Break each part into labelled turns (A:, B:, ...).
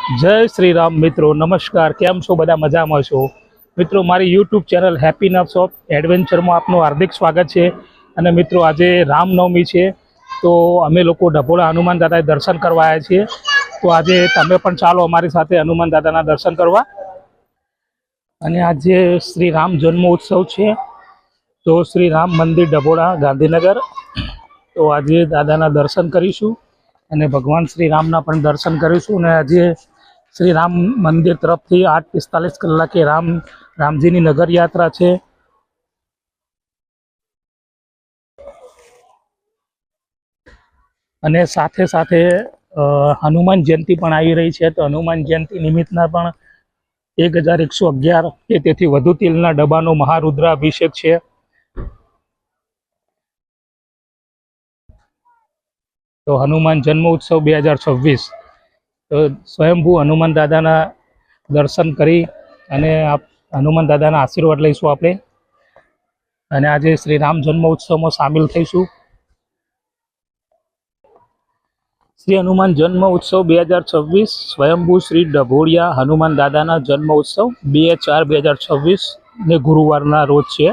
A: જય શ્રી રામ મિત્રો, નમસ્કાર. કેમ છો બધા? મજામાં છો મિત્રો? મારી YouTube channel happy nurse of એડવેન્ચરમાં આપનું હાર્દિક સ્વાગત છે. અને મિત્રો, આજે રામનવમી છે, તો અમે લોકો ડભોળા હનુમાન દાદાએ દર્શન કરવા આવ્યા છીએ. તો આજે તમે પણ ચાલો અમારી સાથે હનુમાન દાદાના દર્શન કરવા. અને આજે શ્રી રામ જન્મોત્સવ છે, તો શ્રી રામ મંદિર ડભોળા ગાંધીનગર. તો આજે દાદાના દર્શન કરીશું અને ભગવાન શ્રી રામના પણ દર્શન કરીશું. અને આજે શ્રી રામ મંદિર તરફથી 8:45 કલાકે રામજીની નગર યાત્રા છે. અને સાથે સાથે હનુમાન જયંતિ પણ આવી રહી છે, તો હનુમાન જયંતિ નિમિત્તના પણ 1111 કે તેથી વધુ તેલના ડબ્બાનો મહારુદ્રાભિષેક છે. તો હનુમાન જન્મોત્સવ 2026, તો સ્વયંભૂ હનુમાન દાદાના દર્શન કરી અને હનુમાન દાદાના આશીર્વાદ લઈશું આપણે. અને આજે શ્રી રામ જન્મોત્સવમાં સામેલ થઈશું. શ્રી હનુમાન જન્મ ઉત્સવ 2026 સ્વયંભૂ શ્રી ડભોળિયા હનુમાન દાદાના જન્મ ઉત્સવ 2/4/2026 ને ગુરુવારના રોજ છે.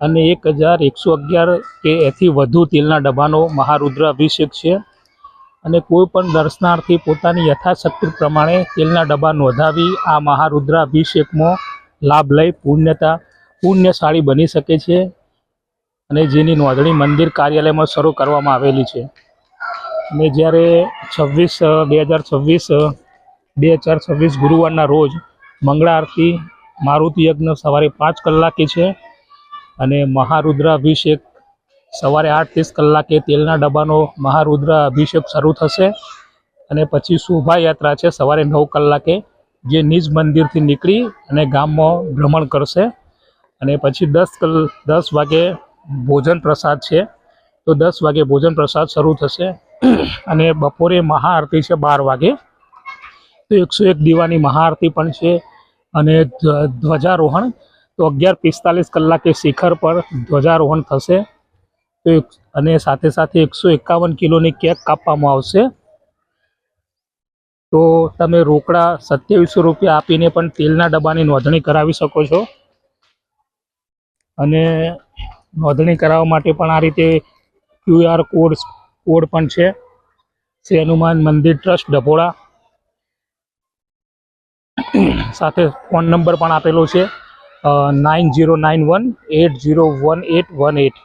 A: અને 1111 કે એથી વધુ તેલના ડબ્બાનો મહારુદ્રાભિષેક છે. અને કોઈ પણ દર્શનાર્થી પોતાની યથાશક્તિ પ્રમાણે તેલના ડબ્બા નોંધાવી આ મહારુદ્રાભિષેકમાં લાભ લઈ પુણ્યશાળી બની શકે છે. અને જેની નોંધણી મંદિર કાર્યાલયમાં શરૂ કરવામાં આવેલી છે. અને જ્યારે 2026 ગુરુવારના રોજ મંગળા આરતી મારુતિ યજ્ઞ સવારે 5 કલાકે છે. અને મહારુદ્રાભિષેક સવારે 8:30 કલાકે તેલના ડબ્બાનો મહારુદ્રાભિષેક શરૂ થશે. અને પછી શોભાયાત્રા છે સવારે 9 કલાકે, જે નિજ મંદિરથી નીકળી અને ગામમાં ભ્રમણ કરશે. અને પછી 10 વાગે ભોજન પ્રસાદ છે, તો 10 વાગે ભોજન પ્રસાદ શરૂ થશે. અને બપોરે મહાઆરતી છે 12 વાગે, તો 101 દીવાની મહાઆરતી પણ છે. અને ધ્વજારોહણ તો 11:45 કલાકે શિખર પર ધ્વજારોહણ થશે. તો અને સાથે સાથે 151 કિલોની કેક કાપવામાં આવશે. તો તમે રોકડા 2700 રૂપિયા આપીને પણ તેલના ડબ્બાની નોંધણી કરાવી શકો છો. અને નોંધણી કરાવવા માટે પણ આ રીતે QR કોડ પણ છે. શ્રી હનુમાન મંદિર ટ્રસ્ટ ડભોળા સાથે ફોન નંબર પણ આપેલો છે 9091801818.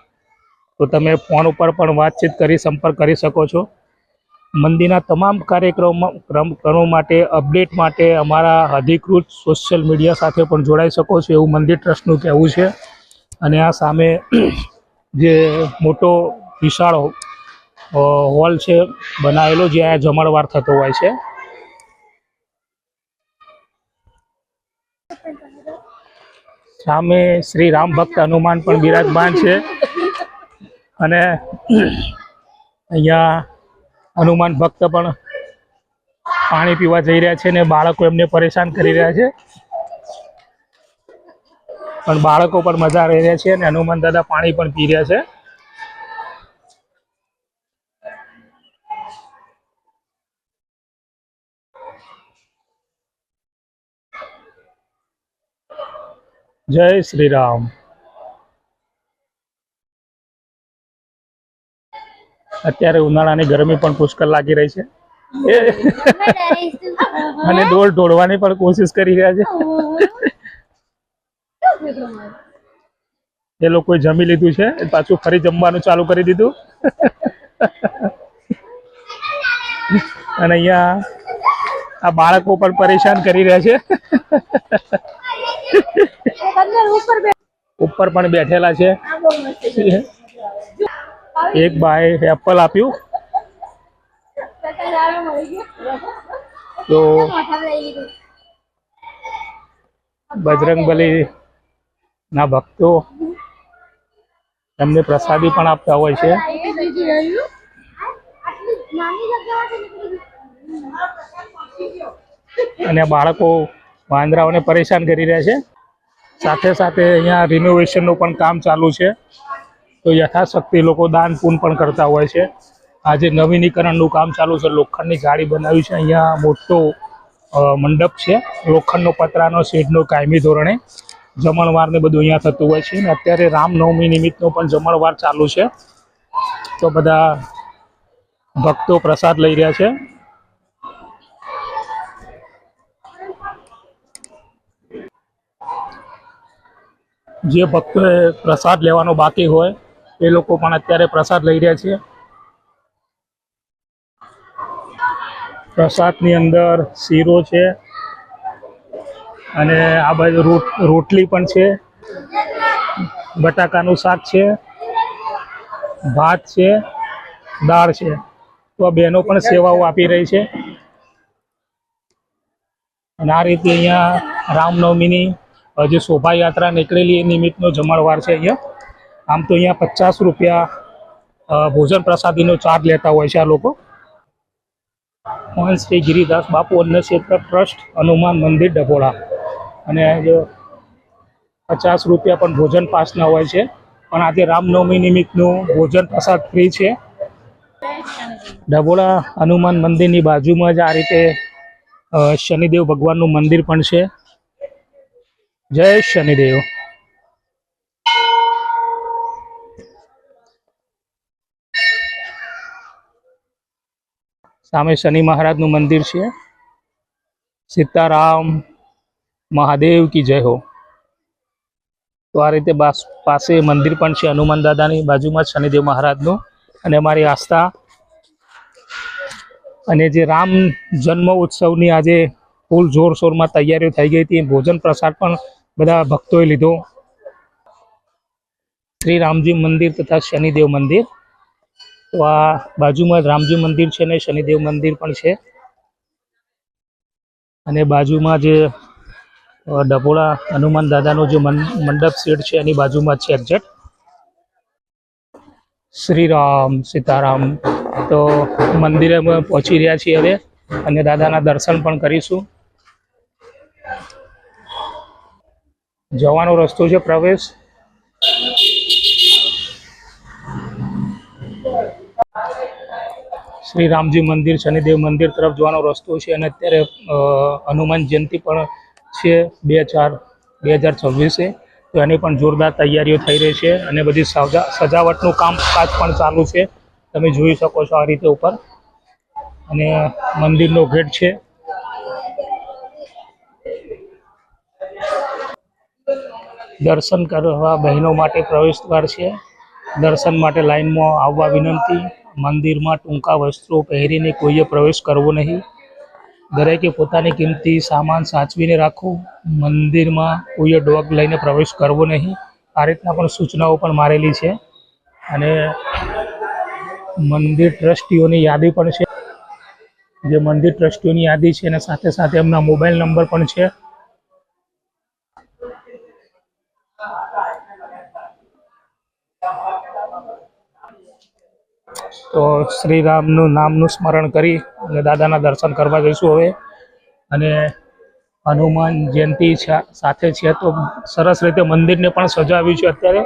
A: તો તમે ફોન ઉપર પણ વાતચીત કરી સંપર્ક કરી શકો છો. મંદિરના તમામ કાર્યક્રમો માટે અપડેટ માટે અમારા અધિકૃત સોશિયલ મીડિયા સાથે પણ જોડાઈ શકો છો, એવું મંદિર ટ્રસ્ટનું કહેવું છે. અને આ સામે જે મોટો વિશાળ હોલ છે બનાવેલો, જ્યાં જમણવાર થતો હોય છે. સામે શ્રી રામ ભક્ત હનુમાન પણ બિરાજમાન છે. અને અહીંયા હનુમાન ભક્ત પણ પાણી પીવા જઈ રહ્યા છે, ને બાળકો એમને પરેશાન કરી રહ્યા છે. પણ બાળકો પણ મજા રહી રહ્યા છે, અને હનુમાન દાદા પાણી પણ પી રહ્યા છે. જય શ્રી રામ. અત્યારે ઉનાળાની ગરમી પણ પુષ્કળ લાગી રહી છે, અને દોડવાની પણ કોશિશ કરી રહ્યા છે. એ લોકોએ જમી લીધું છે, પાછું ફરી જમવાનું ચાલુ કરી દીધું. અને અહીંયા આ બાળકો પણ પરેશાન કરી રહ્યા છે. ઉપર પણ બેઠેલા છે. એક બાએ એપલ આપ્યું, તો બજરંગબલી ના ભક્તો એમને પ્રસાદી પણ આપતા હોય છે. અને બાળકો વાંદરાઓને પરેશાન કરી રહ્યા છે. સાથે સાથે અહીંયા રિનોવેશનનું પણ કામ ચાલુ છે, તો યથાશક્તિ લોકો દાન પૂન પણ કરતા હોય છે. આજે નવીનીકરણનું કામ ચાલુ છે, લોખંડની ગાડી બનાવી છે. અહીંયા મોટો મંડપ છે, લોખંડનો પતરાનો શેડનો કાયમી ધોરણે જમણવાર ને બધું અહીંયા થતું હોય છે. અને અત્યારે રામનવમી નિમિત્તનો પણ જમણવાર ચાલુ છે, તો બધા ભક્તો પ્રસાદ લઈ રહ્યા છે. જે ભક્તોએ પ્રસાદ લેવાનો બાકી હોય એ લોકો પણ અત્યારે પ્રસાદ લઈ રહ્યા છે. પ્રસાદની અંદર શીરો છે અને આ બાજુ રોટલી પણ છે, બટાકાનું શાક છે, ભાત છે, દાળ છે. તો આ બહેનો પણ સેવાઓ આપી રહી છે. અને આ રીતે અહીંયા રામનવમીની જે શોભાયાત્રા નીકળેલી એ નિમિત્તનો જમણવાર છે. અહીંયા આમ તો અહીંયા 50 રૂપિયા ભોજન પ્રસાદીનો ચાર્જ લેતા હોય છે આ લોકો. શ્રી ગિરિદાસ બાપુ અન્ન ક્ષેત્ર ટ્રસ્ટ, હનુમાન મંદિર, ડભોળા. અને 50 રૂપિયા પણ ભોજન પાસના હોય છે. પણ આજે રામનવમી નિમિત્તનું ભોજન પ્રસાદ ફ્રી છે. ડભોળા હનુમાન મંદિરની બાજુમાં જ આ રીતે શનિદેવ ભગવાનનું મંદિર પણ છે. જય શનિદેવ. સામે શનિ મહારાજનું મંદિર છે. સીતારામ મહાદેવ કી જય હો. તો આ રીતે પાસે મંદિર પણ છે હનુમાન દાદાની બાજુમાં જ શનિદેવ મહારાજનું. અને અમારી આસ્થા અને જે રામ જન્મ ઉત્સવની આજે ફૂલ જોરશોરમાં તૈયારીઓ થઈ ગઈ હતી. ભોજન પ્રસાદ પણ બધા ભક્તોએ લીધો. શ્રી રામજી મંદિર તથા શનિદેવ મંદિર. તો આ બાજુમાં જ રામજી મંદિર છે ને શનિદેવ મંદિર પણ છે. અને બાજુમાં જે ડભોળા હનુમાન દાદાનો જે મંડપ સેટ છે એની બાજુમાં જ છે એક્ઝેક્ટ. શ્રી રામ સીતારામ. તો મંદિરે અમે પહોંચી રહ્યા છીએ હવે અને દાદાના દર્શન પણ કરીશું. જવાનો રસ્તો છે પ્રવેશ. શ્રી રામજી મંદિર શનિદેવ મંદિર તરફ જવાનો રસ્તો છે. અને અત્યારે હનુમાન જયંતિ પણ છે 2026. તો એની પણ જોરદાર તૈયારીઓ થઈ રહી છે અને બધી સજાવટનું કામકાજ પણ ચાલુ છે. તમે જોઈ શકો છો આ રીતે ઉપર. અને મંદિરનો ગેટ છે. દર્શન કરવા બહેનો માટે પ્રવેશદ્વાર છે. દર્શન માટે લાઈનમાં આવવા વિનંતી. મંદિરમાં ટૂંકા વસ્ત્રો પહેરીને કોઈએ પ્રવેશ કરવો નહીં. દરેકે પોતાની કિંમતી સામાન સાચવીને રાખવું. મંદિરમાં કોઈએ ડોગ લઈને પ્રવેશ કરવો નહીં. આ રીતના પણ સૂચનાઓ પણ મારેલી છે. અને મંદિર ટ્રસ્ટીઓની યાદી પણ છે. જે મંદિર ટ્રસ્ટીઓની યાદી છે અને સાથે સાથે એમના મોબાઈલ નંબર પણ છે. તો શ્રી રામનું નામનું સ્મરણ કરી અને દાદાના દર્શન કરવા જઈશું હવે. અને હનુમાન જયંતિ સાથે છે તો સરસ રીતે મંદિરને પણ સજાવ્યું છે અત્યારે.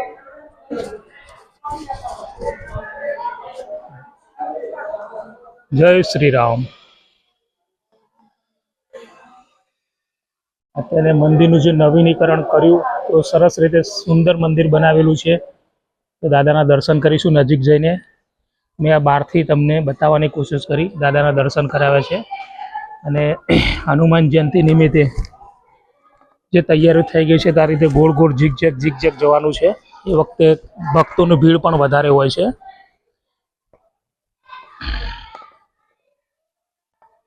A: જય શ્રી રામ. અત્યારે મંદિરનું જે નવીનીકરણ કર્યું તો સરસ રીતે સુંદર મંદિર બનાવેલું છે. તો દાદાના દર્શન કરીશું નજીક જઈને. મેં આ બહારથી તમને બતાવવાની કોશિશ કરી. દાદાના દર્શન કરાવ્યા છે. અને હનુમાન જયંતિ નિમિત્તે જે તૈયારીઓ થઈ ગઈ છે તે આ રીતે ગોળ ગોળ ઝીકઝેક જવાનું છે. એ વખતે ભક્તોની ભીડ પણ વધારે હોય છે.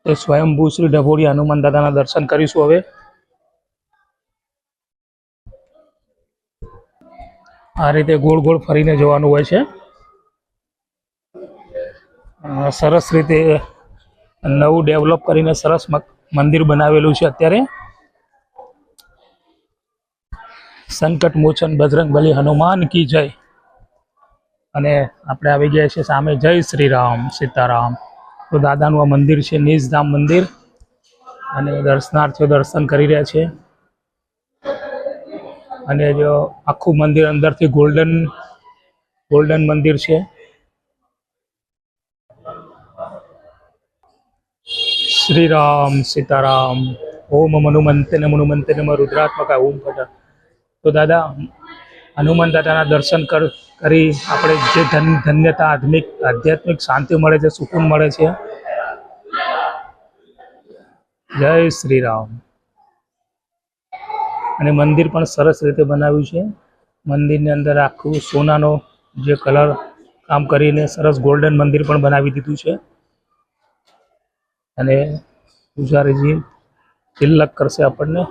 A: તે સ્વયંભૂ શ્રી ડભોળી હનુમાન દાદાના દર્શન કરીશું હવે. આ રીતે ગોળ ગોળ ફરીને જવાનું હોય છે. સરસ રીતે નવું ડેવલપ કરીને સરસ મંદિર બનાવેલું છે અત્યારે. સંકટ મોચન બજરંગબલી હનુમાન કી જય. અને આપણે આવી ગયા છીએ સામે જય શ્રી રામ સીતારામ. તો દાદાનું આ મંદિર છે નિજધામ મંદિર. અને દર્શનાર્થીઓ દર્શન કરી રહ્યા છે. અને જો આખું મંદિર અંદરથી ગોલ્ડન મંદિર છે. श्री राम सीताराम। ओम हनुमंते नमः रुद्रात्मका ओम फट। तो दादा हनुमान दादाના દર્શન કરી આપણે જે ધન્યતા આધ્યાત્મિક શાંતિ મળે છે, સુકૂન મળે છે। જય શ્રી રામ। અને મંદિર પણ સરસ રીતે બનાવ્યું છે। મંદિરની અંદર આખું સોનાનો જે કલર કામ કરીને સરસ ગોલ્ડન મંદિર પણ બનાવી દીધું છે। અને પૂજારીજી તિલક કરશે આપણને।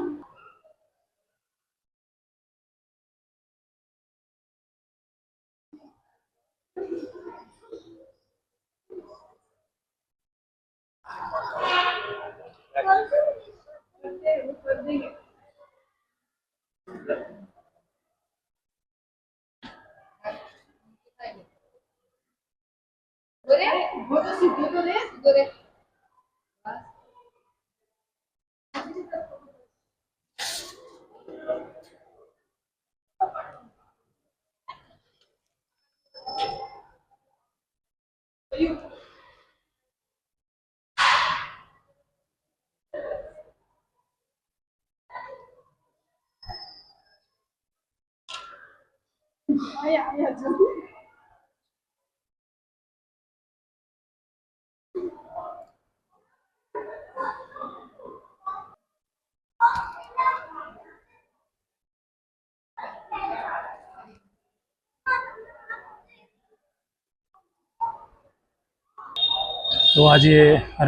A: તો આજે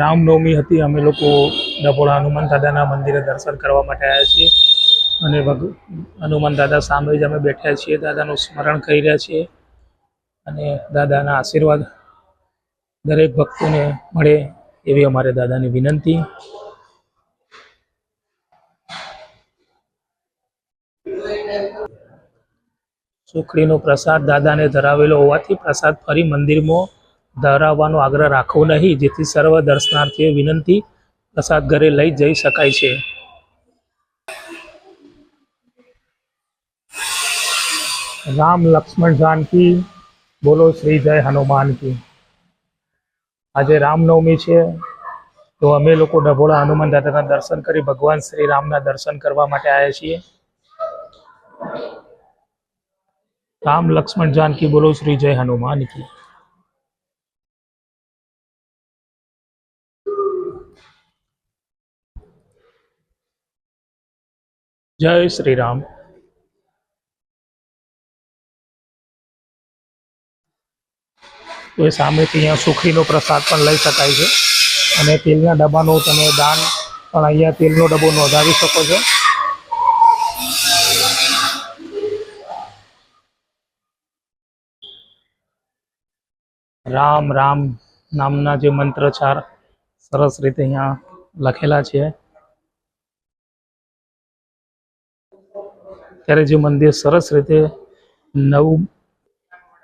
A: રામનવમી હતી। અમે લોકો ડભોળા હનુમાન દાદાના મંદિરે દર્શન કરવા માટે આવ્યા છીએ। અને હનુમાન દાદા સામે જ અમે બેઠા છીએ, દાદાનું સ્મરણ કરી રહ્યા છીએ। અને દાદાના આશીર્વાદ દરેક ભક્તોને મળે એવી અમારે દાદાની વિનંતી। સુખડીનો પ્રસાદ દાદાને ધરાવેલો હોવાથી પ્રસાદ ફરી મંદિરમાં ધરાવવાનો આગ્રહ રાખવો નહીં, જેથી સર્વ દર્શનાર્થીઓ વિનંતી પ્રસાદ ઘરે લઈ જઈ શકાય છે। રામ લક્ષ્મણ जानकी બોલો શ્રી જય હનુમાન की। આજે રામનવમી છે, તો અમે લોકો ડભોળા હનુમાન દાદાના દર્શન કરી ભગવાન શ્રી રામના દર્શન કરવા માટે આવ્યા છીએ। राम लक्ष्मण जानकी बोलो श्री जय हनुमान की। जय श्री राम। तो सामेथी अहींया सुखडीनो प्रसाद पण लई शकाय छे। અને તેલના ડબ્બાનો તમે દાન પણ અહીંયા તેલનો ડબ્બો નોંધાવી શકો છો। રામ રામ નામના જે મંત્રચાર સરસ રીતે અહીંયા લખેલા છે। ત્યારે જે મંદિર સરસ રીતે નવું,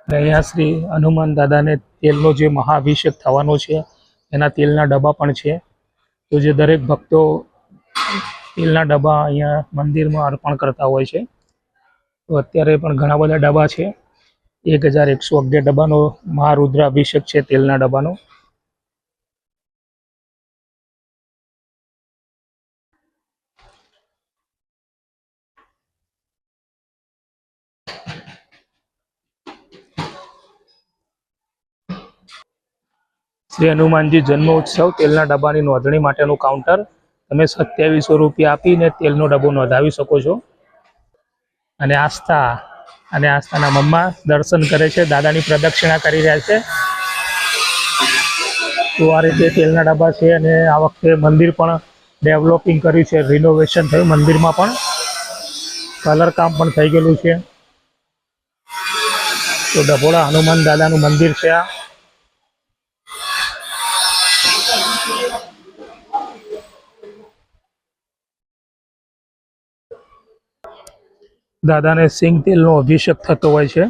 A: અહીંયા શ્રી હનુમાન દાદાને તેલનો જે મહાઅભિષેક થવાનો છે એના તેલના ડબ્બા પણ છે। તો જે દરેક ભક્તો તેલના ડબ્બા અહીંયા મંદિરમાં અર્પણ કરતા હોય છે। તો અત્યારે પણ ઘણા બધા ડબ્બા છે। 1111 ડબ્બાનો મહારુદ્રાભિષેક છે તેલના ડબ્બાનો। શ્રી હનુમાનજી જન્મોત્સવ તેલના ડબ્બાની નોંધણી માટેનું કાઉન્ટર, તમે 2700 રૂપિયા આપીને તેલનો ડબ્બો નોંધાવી શકો છો। અને આસ્થાના મમ્મા દર્શન કરે છે, દાદાની પ્રદક્ષિણા કરી રહ્યા છે। તો આ રીતે તેલના ડબ્બા છે। અને આ વખતે મંદિર પણ ડેવલપિંગ કર્યું છે, રિનોવેશન થયું મંદિરમાં, પણ કલર કામ પણ થઈ ગયેલું છે। તો ડભોળા હનુમાન દાદાનું મંદિર છે આ। દાદાને સિંગ તેલનો અભિષેક થતો હોય છે।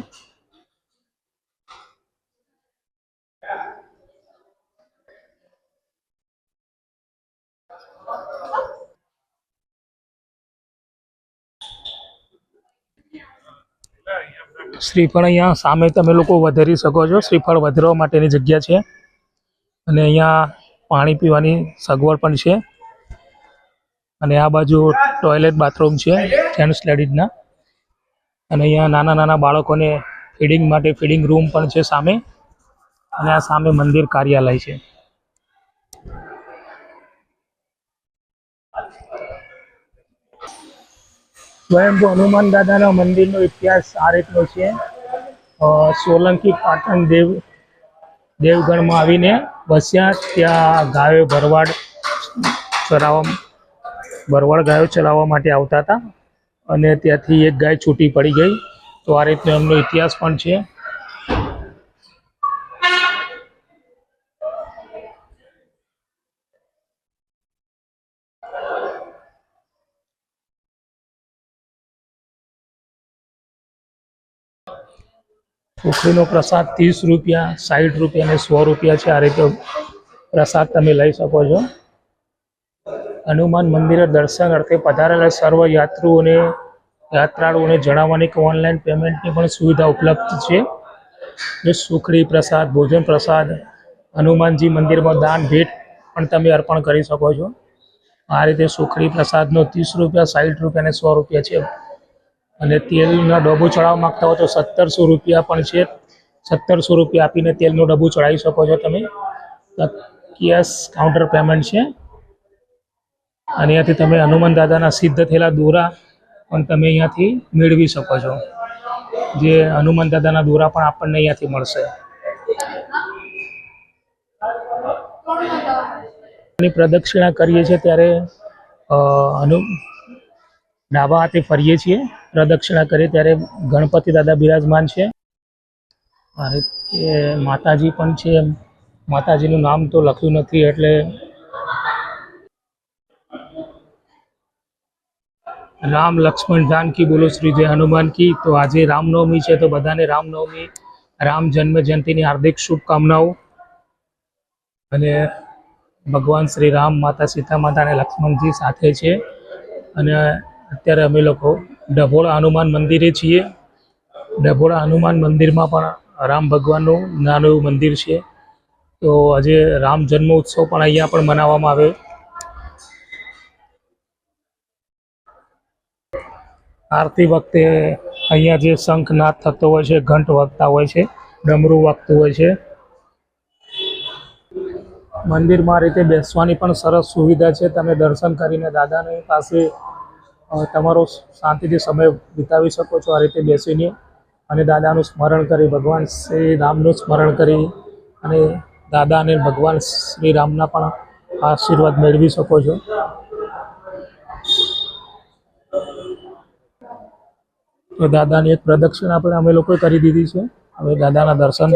A: શ્રીફળ અહીંયા સામે તમે લોકો વધારી શકો છો। શ્રીફળ વધારવા માટેની જગ્યા છે। અને અહીંયા પાણી પીવાની સગવડ પણ છે અને આ બાજુ ટોયલેટ બાથરૂમ છે જેન્ટ્સ લેડીઝના અને અહીંયા નાના નાના બાળકોને ફીડિંગ માટે ફીડિંગ રૂમ પણ છે સામે અને આ સામે મંદિર કાર્યાલય છે. સ્વયંભૂ હનુમાન દાદાના મંદિરનો ઇતિહાસ આ રીતનો છે. સોલંકી પાટણ દેવગણમાં આવીને વસ્યા. ત્યાં ગાયો ભરવાડ ચરાવવા માટે આવતા હતા અને ત્યાંથી એક ગાય છૂટી પડી ગઈ. તો આ રીતનો એમનો ઇતિહાસ પણ છે. સુખડીનો પ્રસાદ 30 રૂપિયા, 60 રૂપિયા અને 100 રૂપિયા છે. આ રીતે પ્રસાદ તમે લઈ શકો છો. હનુમાન મંદિરે દર્શન અર્થે પધારેલા સર્વ યાત્રાળુઓને જણાવવાની કે ઓનલાઈન પેમેન્ટની પણ સુવિધા ઉપલબ્ધ છે. જે સુખડી પ્રસાદ, ભોજન પ્રસાદ, હનુમાનજી મંદિરમાં દાન ભેટ પણ તમે અર્પણ કરી શકો છો. આ રીતે સુખડી પ્રસાદનો 30 રૂપિયા, 60 રૂપિયા અને 100 રૂપિયા છે. અને તેલના ડબ્બો ચડાવવા માગતા હોય તો 1700 રૂપિયા પણ છે. 1700 રૂપિયા આપીને તેલનો ડબ્બો ચડાવી શકો છો તમે. કેશ કાઉન્ટર પેમેન્ટ છે. અને અહીંયાથી તમે હનુમાન દાદાના સિદ્ધ થયેલા દોરા પણ તમે અહીંયાથી મેળવી શકો છો. જે હનુમાન દાદાના દોરા પણ આપણને અહીંયાથી મળશે. પ્રદક્ષિણા કરીએ છીએ ત્યારે ડાબા હાથે ફરીએ છીએ. પ્રદક્ષિણા કરીએ ત્યારે ગણપતિ દાદા બિરાજમાન છે. આ રીતે માતાજી પણ છે. માતાજીનું નામ તો લખ્યું નથી એટલે રામ લક્ષ્મણ જાનકી બોલો શ્રી જય હનુમાન કી. તો આજે રામનવમી છે તો બધાને રામનવમી, રામ જન્મ જયંતિની હાર્દિક શુભકામનાઓ. અને ભગવાન શ્રી રામ, માતા સીતા માતા અને લક્ષ્મણજી સાથે છે. અને અત્યારે અમે લોકો ડભોળા હનુમાન મંદિરે છીએ. ડભોળા હનુમાન મંદિરમાં પણ રામ ભગવાનનું નાનું એવું મંદિર છે. તો આજે રામ જન્મ ઉત્સવ પણ અહીંયા પણ મનાવવામાં આવે. આરતી વખતે અહીંયા જે શંખનાદ થતો હોય છે, ઘંટ વાગતા હોય છે, ડમરું વાગતું હોય છે. મંદિરમાં આ રીતે બેસવાની પણ સરસ સુવિધા છે. તમે દર્શન કરીને દાદાની પાસે તમારો શાંતિથી સમય વિતાવી શકો છો. આ રીતે બેસીને અને દાદાનું સ્મરણ કરી, ભગવાન શ્રી રામનું સ્મરણ કરી અને દાદા અને ભગવાન શ્રી રામના પણ આશીર્વાદ મેળવી શકો છો. તો દાદાની એક પ્રદક્ષિણા પણ અમે લોકોએ કરી દીધી છે. હવે દાદાના દર્શન